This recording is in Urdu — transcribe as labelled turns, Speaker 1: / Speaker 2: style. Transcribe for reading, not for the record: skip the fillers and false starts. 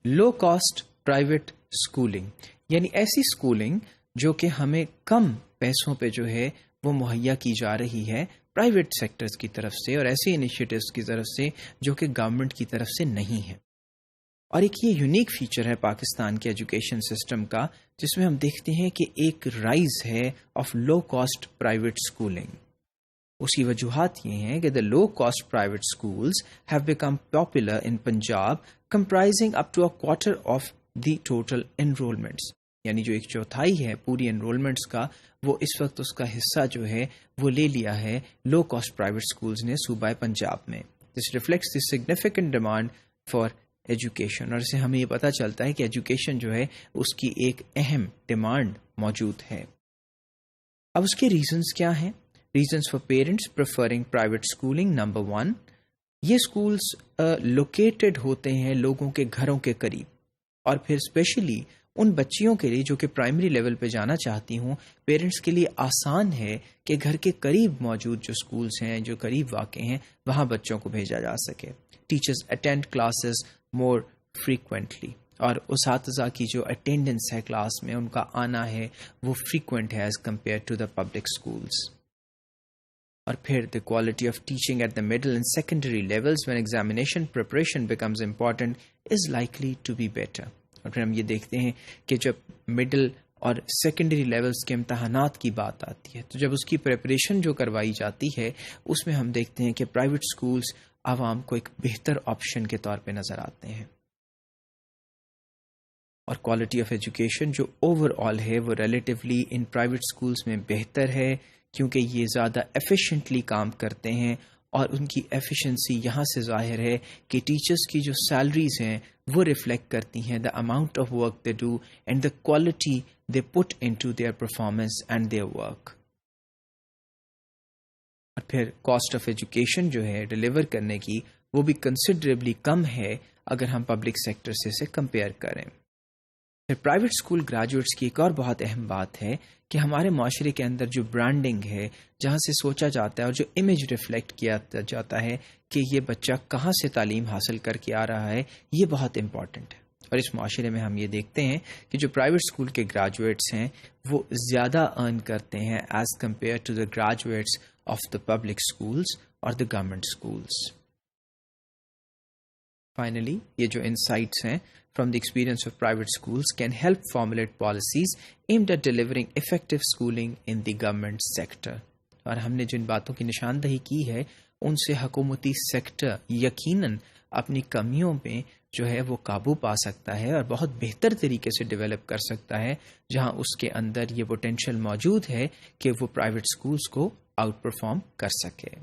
Speaker 1: لو کاسٹ پرائیویٹ اسکولنگ، یعنی ایسی اسکولنگ جو کہ ہمیں کم پیسوں پہ جو ہے وہ مہیا کی جا رہی ہے پرائیویٹ سیکٹرز کی طرف سے اور ایسے انیشیٹوز کی طرف سے جو کہ گورنمنٹ کی طرف سے نہیں ہے. اور ایک یہ یونیک فیچر ہے پاکستان کے ایجوکیشن سسٹم کا، جس میں ہم دیکھتے ہیں کہ ایک رائز ہے of low cost private schooling. اس کی وجوہات یہ ہیں کہ the low cost private schools have become popular in Punjab comprising up to a quarter of the total enrolments, یعنی جو ایک چوتھائی ہے پوری انرولمنٹس کا، وہ اس وقت اس کا حصہ جو ہے وہ لے لیا ہے لو کاسٹ پرائیویٹ اسکولز نے صوبہ پنجاب میں. This reflects the significant demand for education, اور اس سے ہمیں یہ پتہ چلتا ہے کہ ایجوکیشن جو ہے اس کی ایک اہم ڈیمانڈ موجود ہے. اب اس کے ریزنز کیا ہیں؟ Reasons for parents preferring private schooling. Number 1، یہ اسکولس لوکیٹڈ ہوتے ہیں لوگوں کے گھروں کے قریب، اور پھر اسپیشلی ان بچیوں کے لیے جو کہ پرائمری لیول پہ جانا چاہتی ہوں، پیرنٹس کے لیے آسان ہے کہ گھر کے قریب موجود جو اسکولس ہیں جو قریب واقع ہیں وہاں بچوں کو بھیجا جا سکے. Teachers attend classes more frequently, اور اساتذہ کی جو اٹینڈنس ہے کلاس میں، ان کا آنا ہے وہ فریکوینٹ ہے as compare to the public schools. اور پھر the quality of teaching at the middle and secondary levels when examination preparation becomes important is likely to be better. اور پھر ہم یہ دیکھتے ہیں کہ جب مڈل اور سیکنڈری لیولز کے امتحانات کی بات آتی ہے تو جب اس کی پریپریشن جو کروائی جاتی ہے اس میں ہم دیکھتے ہیں کہ پرائیویٹ سکولز عوام کو ایک بہتر آپشن کے طور پہ نظر آتے ہیں. اور کوالٹی آف ایجوکیشن جو اوور آل ہے وہ ریلیٹیولی ان پرائیویٹ سکولز میں بہتر ہے، کیونکہ یہ زیادہ ایفیشینٹلی کام کرتے ہیں، اور ان کی ایفیشنسی یہاں سے ظاہر ہے کہ ٹیچرز کی جو سیلریز ہیں وہ ریفلیکٹ کرتی ہیں the amount of work they do and the quality they put into their performance and their work. اور پھر کاسٹ آف ایجوکیشن جو ہے ڈلیور کرنے کی وہ بھی کنسیڈریبلی کم ہے اگر ہم پبلک سیکٹر سے اسے کمپیئر کریں. پھر پرائیویٹ اسکول گریجویٹس کی ایک اور بہت اہم بات ہے کہ ہمارے معاشرے کے اندر جو برانڈنگ ہے، جہاں سے سوچا جاتا ہے اور جو امیج ریفلیکٹ کیا جاتا ہے کہ یہ بچہ کہاں سے تعلیم حاصل کر کے آ رہا ہے، یہ بہت امپورٹنٹ ہے. اور اس معاشرے میں ہم یہ دیکھتے ہیں کہ جو پرائیویٹ اسکول کے گریجویٹس ہیں وہ زیادہ ارن کرتے ہیں as compare to the graduates of the public schools اور دا گورنمنٹ اسکولس. Finally, یہ جو انسائٹس ہیں from the experience of private schools can help formulate policies aimed at delivering effective schooling in the government sector. اور ہم نے جن باتوں کی نشاندہی کی ہے ان سے حکومتی سیکٹر یقیناً اپنی کمیوں پہ جو ہے وہ قابو پا سکتا ہے اور بہت بہتر طریقے سے ڈیولپ کر سکتا ہے، جہاں اس کے اندر یہ پوٹینشیل موجود ہے کہ وہ پرائیویٹ اسکولز کو آؤٹ پرفارم کر سکے.